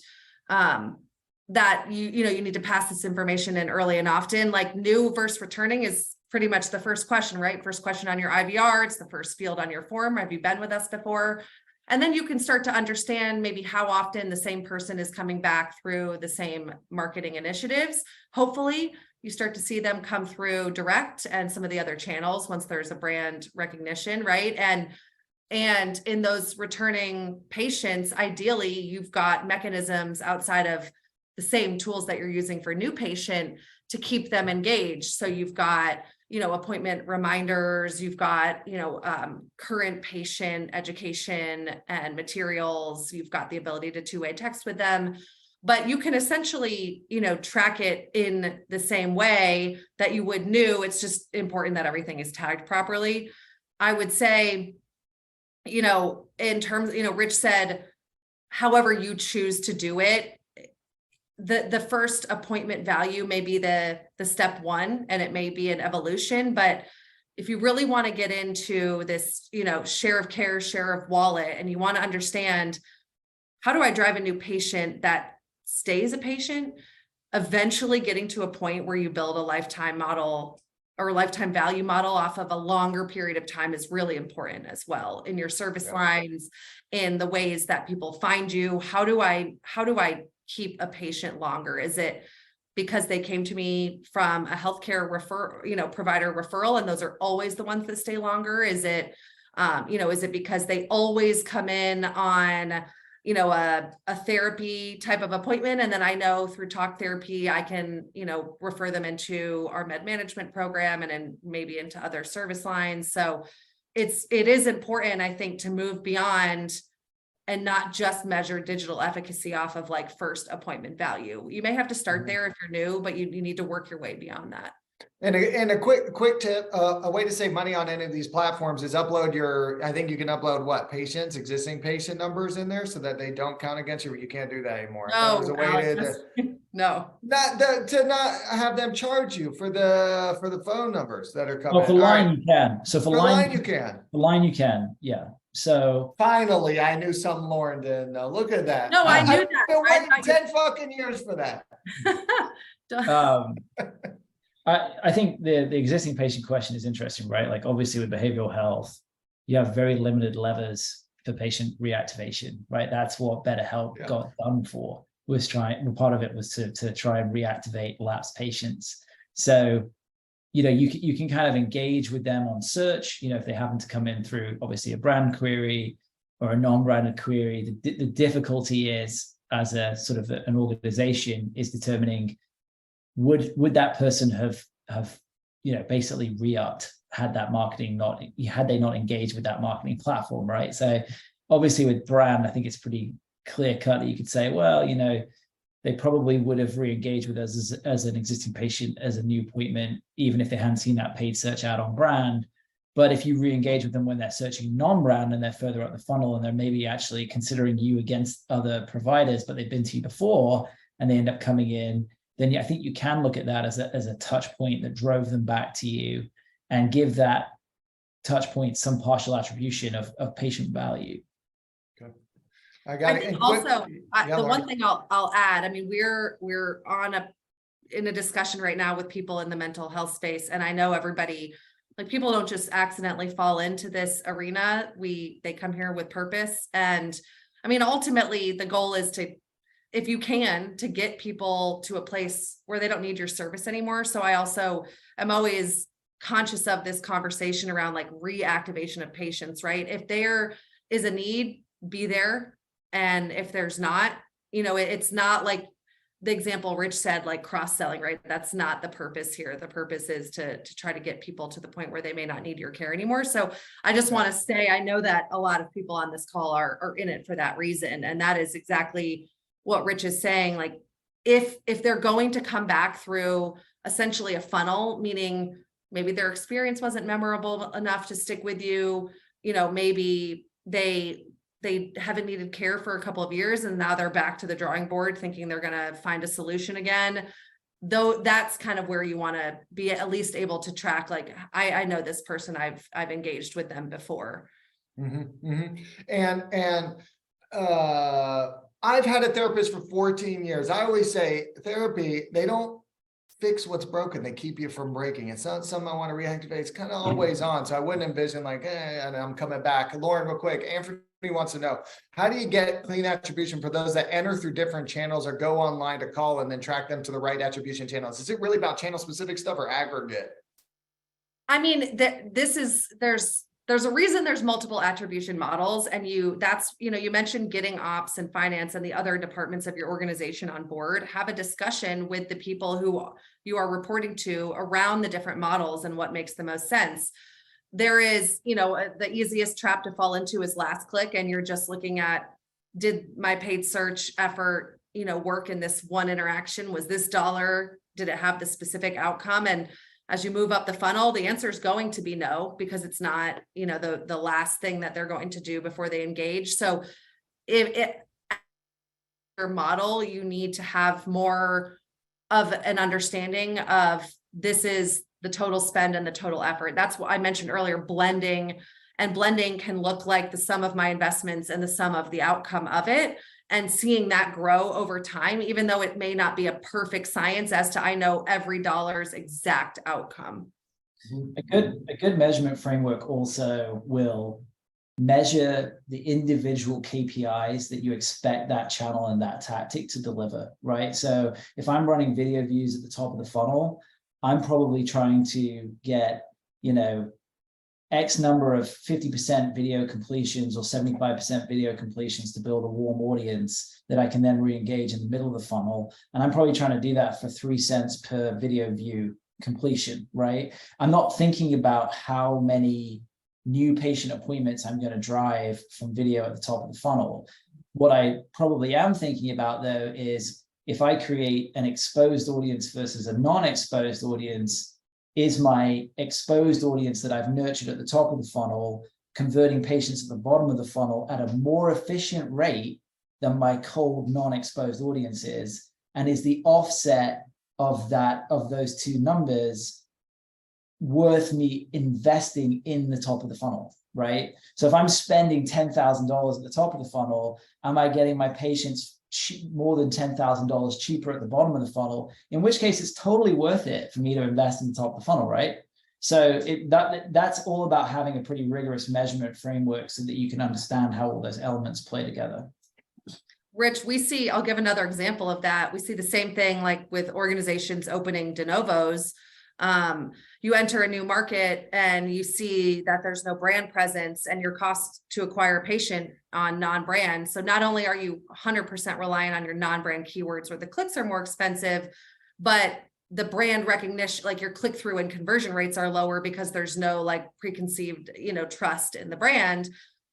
that you need to pass this information in early and often. Like new versus returning is pretty much the first question, right? First question on your IVR, it's the first field on your form. Have you been with us before? And then you can start to understand maybe how often the same person is coming back through the same marketing initiatives. Hopefully you start to see them come through direct and some of the other channels once there's a brand recognition, right? And in those returning patients, ideally, you've got mechanisms outside of the same tools that you're using for new patient to keep them engaged. So you've got, appointment reminders, you've got, current patient education and materials, you've got the ability to two-way text with them. But you can essentially, track it in the same way that you would new. It's just important that everything is tagged properly. I would say, in terms, Rich said, however you choose to do it, the first appointment value may be the step one, and it may be an evolution. But if you really want to get into this, share of care, share of wallet, and you want to understand, how do I drive a new patient that stays a patient, eventually getting to a point where you build a lifetime model or lifetime value model off of a longer period of time is really important as well in your service lines, in the ways that people find you. How do I keep a patient longer? Is it because they came to me from a healthcare provider referral, and those are always the ones that stay longer? Is it, is it because they always come in on, a therapy type of appointment, and then I know through talk therapy, I can, refer them into our med management program and then maybe into other service lines. So it is important, I think, to move beyond and not just measure digital efficacy off of like first appointment value. You may have to start there if you're new, but you need to work your way beyond that. And a quick tip, a way to save money on any of these platforms is I think you can upload existing patient numbers in there so that they don't count against you, but you can't do that anymore. No, There's a way no. to not have them charge you for the phone numbers that are coming. Well, for line you can. So for line you can. For line you can, yeah. So finally, I knew something Lauren didn't know. Look at that. No, I knew I've been waiting 10 fucking years for that. I think the existing patient question is interesting, right? Like obviously with behavioral health, you have very limited levers for patient reactivation, right? That's what BetterHelp got done for. Part of it was to try and reactivate lapsed patients. So, you can kind of engage with them on search, if they happen to come in through obviously a brand query or a non-branded query. The difficulty is, as a sort of an organization, is determining would that person have basically re-upped had they not engaged with that marketing platform, right? So obviously with brand, I think it's pretty clear cut that you could say, well, they probably would have re-engaged with us as an existing patient as a new appointment, even if they hadn't seen that paid search ad on brand. But if you re-engage with them when they're searching non-brand and they're further up the funnel and they're maybe actually considering you against other providers, but they've been to you before and they end up coming in, then I think you can look at that as a touch point that drove them back to you and give that touch point some partial attribution of patient value. I got it. One thing I'll add, I mean, we're in a discussion right now with people in the mental health space. And I know everybody, like, people don't just accidentally fall into this arena. They come here with purpose. And I mean, ultimately the goal is if you can, to get people to a place where they don't need your service anymore. So I'm always conscious of this conversation around like reactivation of patients, right? If there is a need, be there. And if there's not, it's not like the example Rich said, like cross-selling, right? That's not the purpose here. The purpose is to try to get people to the point where they may not need your care anymore. So I just want to say, I know that a lot of people on this call are in it for that reason. And that is exactly what Rich is saying. Like if they're going to come back through essentially a funnel, meaning maybe their experience wasn't memorable enough to stick with you, maybe they haven't needed care for a couple of years and now they're back to the drawing board thinking they're going to find a solution again. Though that's kind of where you want to be at least able to track, like, I know this person, I've engaged with them before. Mm-hmm, mm-hmm. And I've had a therapist for 14 years. I always say therapy, they don't fix what's broken. They keep you from breaking. It's not something I want to reactivate. It's kind of always on. So I wouldn't envision like, and I'm coming back. Lauren, real quick, Anthony wants to know, how do you get clean attribution for those that enter through different channels or go online to call and then track them to the right attribution channels? Is it really about channel specific stuff or aggregate? I mean, there's a reason there's multiple attribution models, and you mentioned getting ops and finance and the other departments of your organization on board. Have a discussion with the people who you are reporting to around the different models and what makes the most sense. There is, the easiest trap to fall into is last click, and you're just looking at, did my paid search effort, work in this one interaction? Was this dollar, did it have the specific outcome? And as you move up the funnel, the answer is going to be no, because it's not, the last thing that they're going to do before they engage. So if your model, you need to have more of an understanding of this is the total spend and the total effort. That's what I mentioned earlier, blending can look like the sum of my investments and the sum of the outcome of it. And seeing that grow over time, even though it may not be a perfect science as to I know every dollar's exact outcome. A good measurement framework also will measure the individual KPIs that you expect that channel and that tactic to deliver, right? So if I'm running video views at the top of the funnel, I'm probably trying to get, X number of 50% video completions or 75% video completions to build a warm audience that I can then re-engage in the middle of the funnel. And I'm probably trying to do that for 3 cents per video view completion, right? I'm not thinking about how many new patient appointments I'm going to drive from video at the top of the funnel. What I probably am thinking about, though, is if I create an exposed audience versus a non-exposed audience, is my exposed audience that I've nurtured at the top of the funnel converting patients at the bottom of the funnel at a more efficient rate than my cold non-exposed audience is? And is the offset of those two numbers worth me investing in the top of the funnel, right? So if I'm spending $10,000 at the top of the funnel, am I getting my patients more than $10,000 cheaper at the bottom of the funnel? In which case it's totally worth it for me to invest in the top of the funnel, right? So that's all about having a pretty rigorous measurement framework so that you can understand how all those elements play together. Rich, I'll give another example of that. We see the same thing like with organizations opening de novos. You enter a new market and you see that there's no brand presence and your cost to acquire a patient on non-brand. So not only are you 100% reliant on your non-brand keywords where the clicks are more expensive, but the brand recognition, like your click-through and conversion rates are lower because there's no like preconceived, trust in the brand.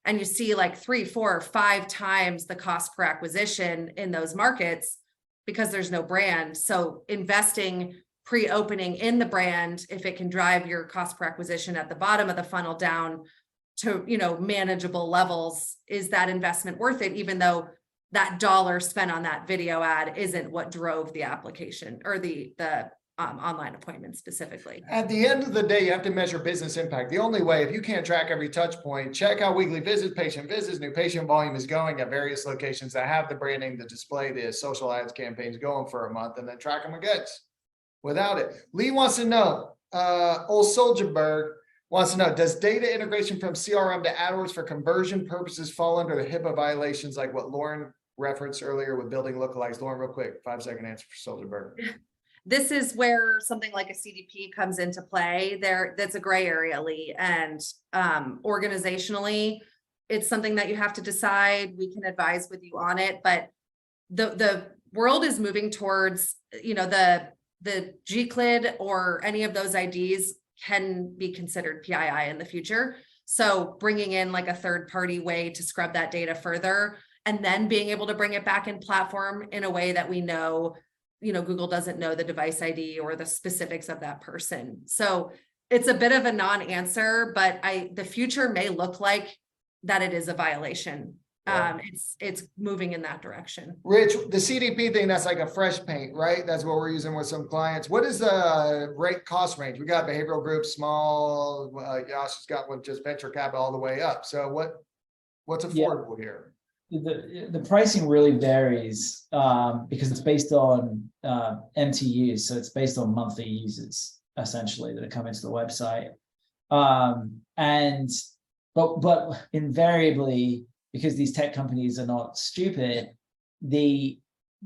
And you see like 3, 4, or 5 times the cost per acquisition in those markets because there's no brand. So investing pre-opening in the brand, if it can drive your cost per acquisition at the bottom of the funnel down to, manageable levels, is that investment worth it? Even though that dollar spent on that video ad isn't what drove the application or the online appointment specifically. At the end of the day, you have to measure business impact. The only way, if you can't track every touch point, check how weekly visits, patient visits, new patient volume is going at various locations that have the branding, the display, the social ads campaigns going for a month, and then track them against. Without it. Lee wants to know, old Soldierberg wants to know, does data integration from CRM to AdWords for conversion purposes fall under the HIPAA violations like what Lauren referenced earlier with building lookalikes? Lauren, real quick, 5-second answer for Soldierberg. This is where something like a CDP comes into play. That's a gray area, Lee. And organizationally, it's something that you have to decide. We can advise with you on it, but the world is moving towards, the GCLID or any of those IDs can be considered PII in the future. So bringing in like a third-party way to scrub that data further, and then being able to bring it back in platform in a way that we know, Google doesn't know the device ID or the specifics of that person. So it's a bit of a non-answer, but the future may look like that it is a violation. Yeah. It's moving in that direction. Rich, the CDP thing, that's like a fresh paint, right? That's what we're using with some clients. What is the rate cost range? We got behavioral groups, small, Josh has got with just venture capital all the way up. So what's affordable here? The pricing really varies because it's based on MTUs. So it's based on monthly users essentially that are coming to the website. But invariably, because these tech companies are not stupid, the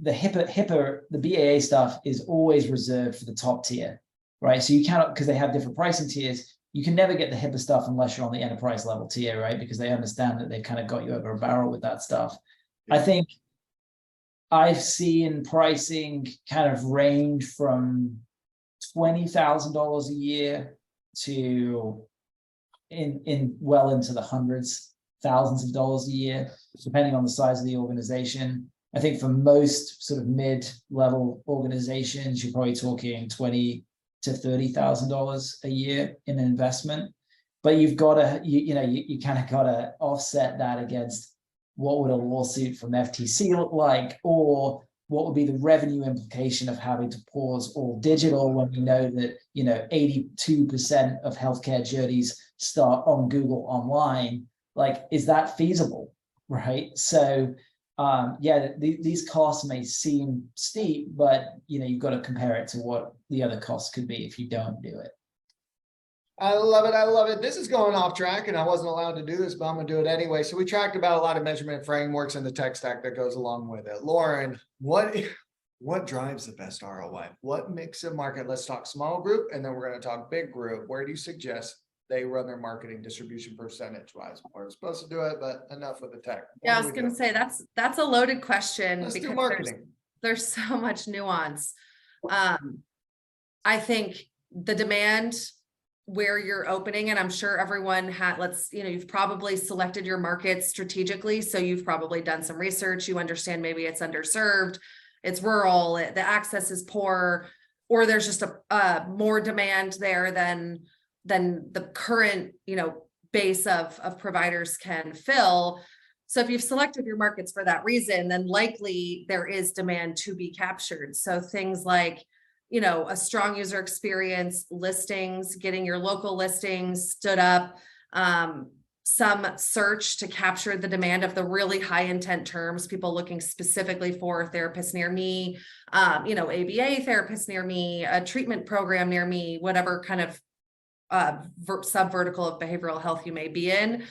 HIPAA, the BAA stuff is always reserved for the top tier, right? So you cannot, because they have different pricing tiers, you can never get the HIPAA stuff unless you're on the enterprise level tier, right? Because they understand that they've kind of got you over a barrel with that stuff. Yeah. I think I've seen pricing kind of range from $20,000 a year to well into the hundreds, thousands of dollars a year, depending on the size of the organization. I think for most sort of mid-level organizations, you're probably talking $20,000 to $30,000 a year in an investment. But you've got to, you kind of got to offset that against what would a lawsuit from FTC look like, or what would be the revenue implication of having to pause all digital when we know that 82% of healthcare journeys start on Google online. Like, is that feasible, right? So, these costs may seem steep, but you've got to compare it to what the other costs could be if you don't do it. I love it. I love it. This is going off track and I wasn't allowed to do this, but I'm going to do it anyway. So we talked about a lot of measurement frameworks and the tech stack that goes along with it. Lauren, what drives the best ROI? What mix of market? Let's talk small group and then we're going to talk big group. Where do you suggest they run their marketing distribution percentage wise? We're supposed to do it, but enough with the tech. Yeah, I was going to say that's a loaded question. Let's do because marketing. there's so much nuance. I think the demand where you're opening, and I'm sure everyone had, you've probably selected your markets strategically. So you've probably done some research. You understand maybe it's underserved, it's rural, the access is poor, or there's just a more demand there than the current, base of providers can fill. So if you've selected your markets for that reason, then likely there is demand to be captured. So things like, a strong user experience, listings, getting your local listings stood up, some search to capture the demand of the really high intent terms, people looking specifically for a therapist near me, ABA therapist near me, a treatment program near me, whatever kind of sub-vertical of behavioral health you may be in.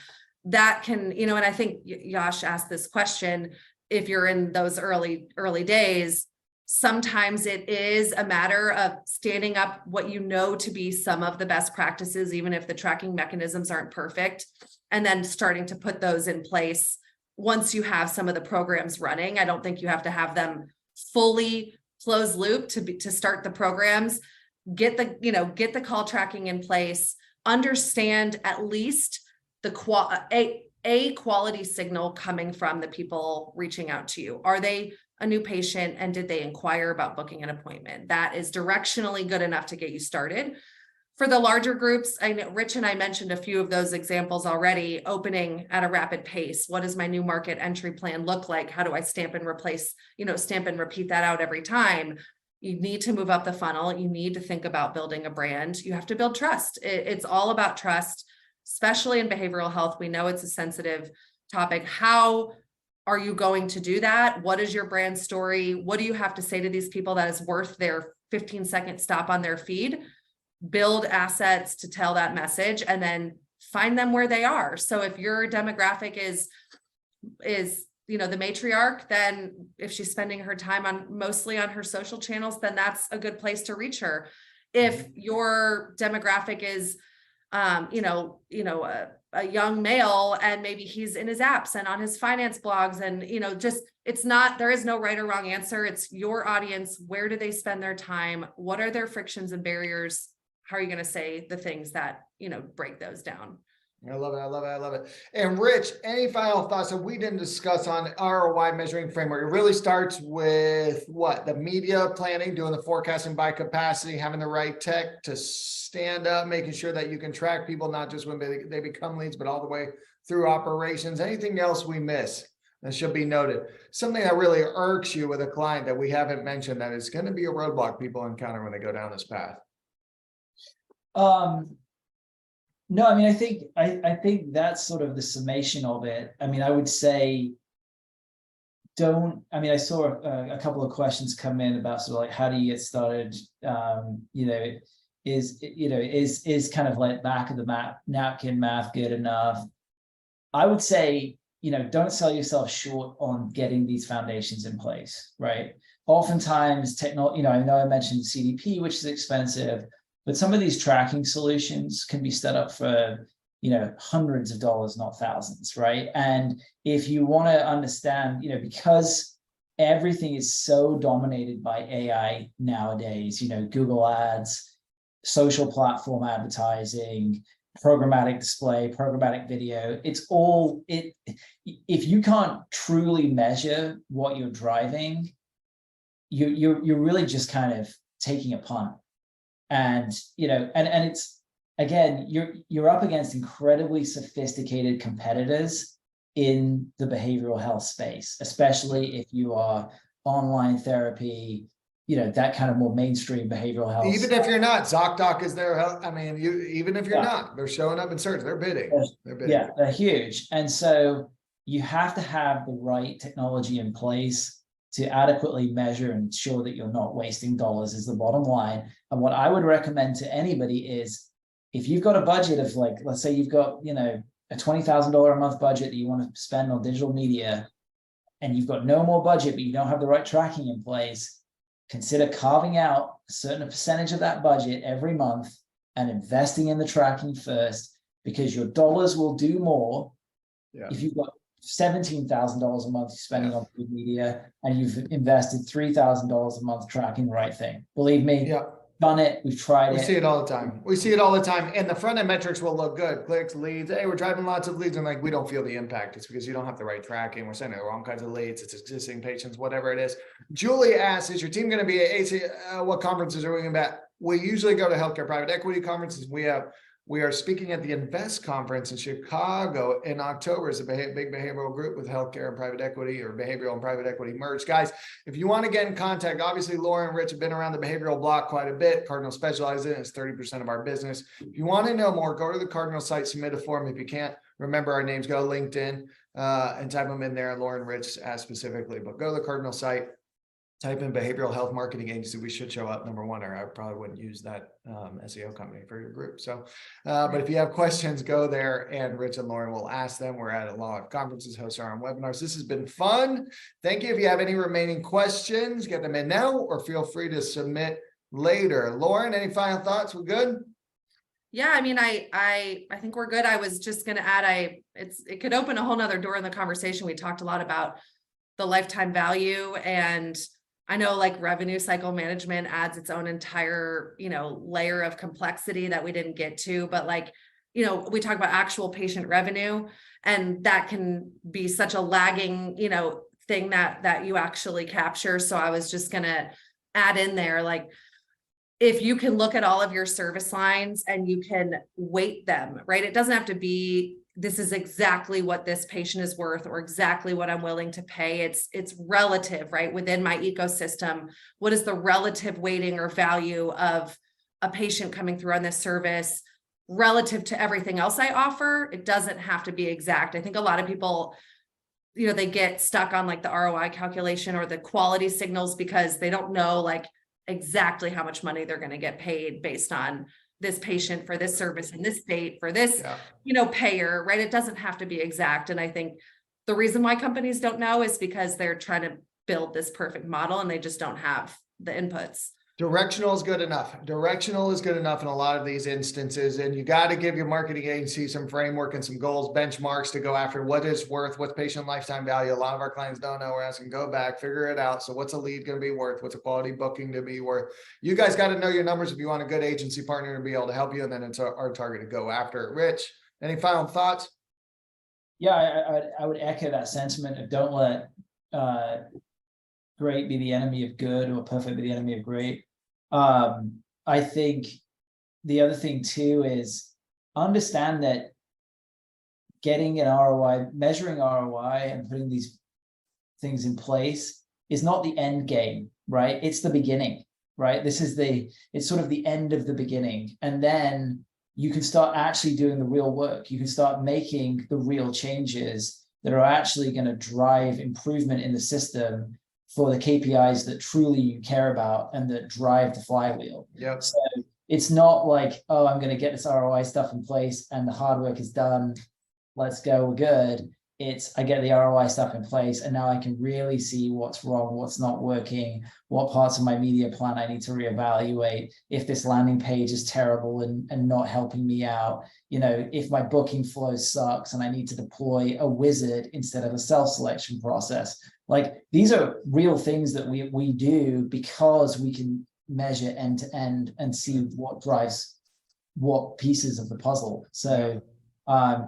That can, and I think Yash asked this question, if you're in those early days, sometimes it is a matter of standing up what you know to be some of the best practices, even if the tracking mechanisms aren't perfect, and then starting to put those in place once you have some of the programs running. I don't think you have to have them fully closed loop to start the programs. Get the call tracking in place, understand at least a quality signal coming from the people reaching out to you. Are they a new patient and did they inquire about booking an appointment? That is directionally good enough to get you started. For the larger groups, I know Rich and I mentioned a few of those examples already, opening at a rapid pace. What does my new market entry plan look like? How do I stamp and repeat that out every time? You need to move up the funnel. You need to think about building a brand. You have to build trust. It's all about trust, especially in behavioral health. We know it's a sensitive topic. How are you going to do that? What is your brand story? What do you have to say to these people that is worth their 15-second stop on their feed? Build assets to tell that message and then find them where they are. So if your demographic is the matriarch, then if she's spending her time mostly on her social channels, then that's a good place to reach her. If your demographic is a young male and maybe he's in his apps and on his finance blogs and there is no right or wrong answer. It's your audience. Where do they spend their time? What are their frictions and barriers? How are you going to say the things that break those down? I love it. I love it. I love it. And Rich, any final thoughts that we didn't discuss on ROI measuring framework? It really starts with what? The media planning, doing the forecasting by capacity, having the right tech to stand up, making sure that you can track people, not just when they become leads, but all the way through operations. Anything else we miss that should be noted? Something that really irks you with a client that we haven't mentioned that is going to be a roadblock people encounter when they go down this path? No, I mean, I think that's sort of the summation of it. I mean, I would say I saw a couple of questions come in about sort of like, how do you get started? Is kind of like back of the napkin math good enough? I would say, don't sell yourself short on getting these foundations in place, right? Oftentimes technology, I know I mentioned CDP, which is expensive, but some of these tracking solutions can be set up for, hundreds of dollars, not thousands, right? And if you want to understand, because everything is so dominated by AI nowadays, Google Ads, social platform advertising, programmatic display, programmatic video, if you can't truly measure what you're driving, you're really just kind of taking a punt. And it's, again, you're up against incredibly sophisticated competitors in the behavioral health space, especially if you are online therapy, that kind of more mainstream behavioral health. Even if you're not, ZocDoc is there. I mean, even if you're not, they're showing up in search, they're bidding. Yeah, they're huge. And so you have to have the right technology in place to adequately measure and ensure that you're not wasting dollars is the bottom line. And what I would recommend to anybody is if you've got a budget of like, let's say you've got, a $20,000 a month budget that you want to spend on digital media, and you've got no more budget, but you don't have the right tracking in place, consider carving out a certain percentage of that budget every month and investing in the tracking first, because your dollars will do more. Yeah. If you've got $17,000 a month you're spending on paid media and you've invested $3,000 a month tracking the right thing. Believe me, done it, we've tried We it. see it all the time. We see it all the time. And the front end metrics will look good. Clicks, leads. Hey, we're driving lots of leads. And like, we don't feel the impact. It's because you don't have the right tracking. We're sending the wrong kinds of leads. It's existing patients, whatever it is. Julie asks, is your team going to be at AC? What conferences are we going to be at? We usually go to healthcare private equity conferences. We are speaking at the Invest conference in Chicago in October. It's a big behavioral group with healthcare and private equity, or behavioral and private equity merged. Guys, if you want to get in contact, obviously Laura and Rich have been around the behavioral block quite a bit. Cardinal specializes in it. It's 30% of our business. If you want to know more, go to the Cardinal site, submit a form. If you can't remember our names, go to LinkedIn and type them in there. Laura and Rich asked specifically, but go to the Cardinal site. Type in behavioral health marketing agency. We should show up number one, or I probably wouldn't use that SEO company for your group. So, but if you have questions, go there and Rich and Lauren will ask them. We're at a lot of conferences, host our own webinars. This has been fun. Thank you. If you have any remaining questions, get them in now or feel free to submit later. Lauren, any final thoughts? We're good? Yeah, I mean, I think we're good. I was just going to add, it could open a whole nother door in the conversation. We talked a lot about the lifetime value, and I know like revenue cycle management adds its own entire, layer of complexity that we didn't get to, but like, we talk about actual patient revenue, and that can be such a lagging, thing that you actually capture. So I was just going to add in there, like, if you can look at all of your service lines and you can weight them, right? It doesn't have to be, this is exactly what this patient is worth or exactly what I'm willing to pay. It's relative, right? Within my ecosystem, what is the relative weighting or value of a patient coming through on this service relative to everything else I offer? It doesn't have to be exact. I think a lot of people, they get stuck on like the ROI calculation or the quality signals because they don't know like exactly how much money they're going to get paid based on this patient for this service in this state for this, payer, right? It doesn't have to be exact. And I think the reason why companies don't know is because they're trying to build this perfect model and they just don't have the inputs. Directional is good enough. Directional is good enough in a lot of these instances. And you got to give your marketing agency some framework and some goals, benchmarks to go after. What is worth, what's patient lifetime value? A lot of our clients don't know. We're asking, go back, figure it out. So what's a lead going to be worth? What's a quality booking to be worth? You guys got to know your numbers if you want a good agency partner to be able to help you. And then it's our target to go after it. Rich, any final thoughts? Yeah, I would echo that sentiment of don't let great be the enemy of good, or perfect be the enemy of great. I think the other thing too is understand that getting an ROI, measuring ROI and putting these things in place is not the end game, right? It's the beginning, right? It's sort of the end of the beginning. And then you can start actually doing the real work. You can start making the real changes that are actually going to drive improvement in the system for the KPIs that truly you care about and that drive the flywheel. Yep. So it's not like, oh, I'm going to get this ROI stuff in place and the hard work is done. Let's go, we're good. It's, I get the ROI stuff in place and now I can really see what's wrong, what's not working, what parts of my media plan I need to reevaluate. If this landing page is terrible and not helping me out, if my booking flow sucks and I need to deploy a wizard instead of a self-selection process. Like, these are real things that we do because we can measure end to end and see what drives what pieces of the puzzle. So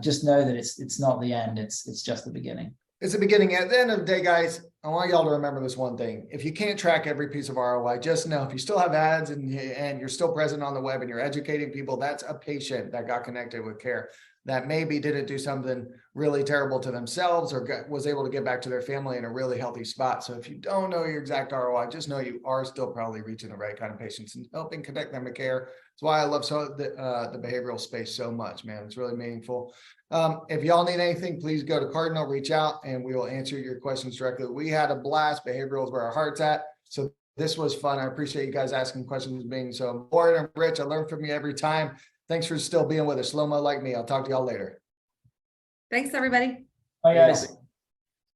just know that it's not the end, it's just the beginning. It's the beginning. At the end of the day, guys, I want y'all to remember this one thing. If you can't track every piece of ROI, just know if you still have ads and you're still present on the web and you're educating people, that's a patient that got connected with care that maybe didn't do something really terrible to themselves or was able to get back to their family in a really healthy spot. So if you don't know your exact ROI, just know you are still probably reaching the right kind of patients and helping connect them to care. That's why I love the behavioral space so much, man. It's really meaningful. If y'all need anything, please go to Cardinal, reach out, and we will answer your questions directly. We had a blast. Behavioral is where our heart's at. So this was fun. I appreciate you guys asking questions, being so important. And Rich, I learn from you every time. Thanks for still being with us. Slow-mo like me. I'll talk to y'all later. Thanks, everybody. Bye, guys.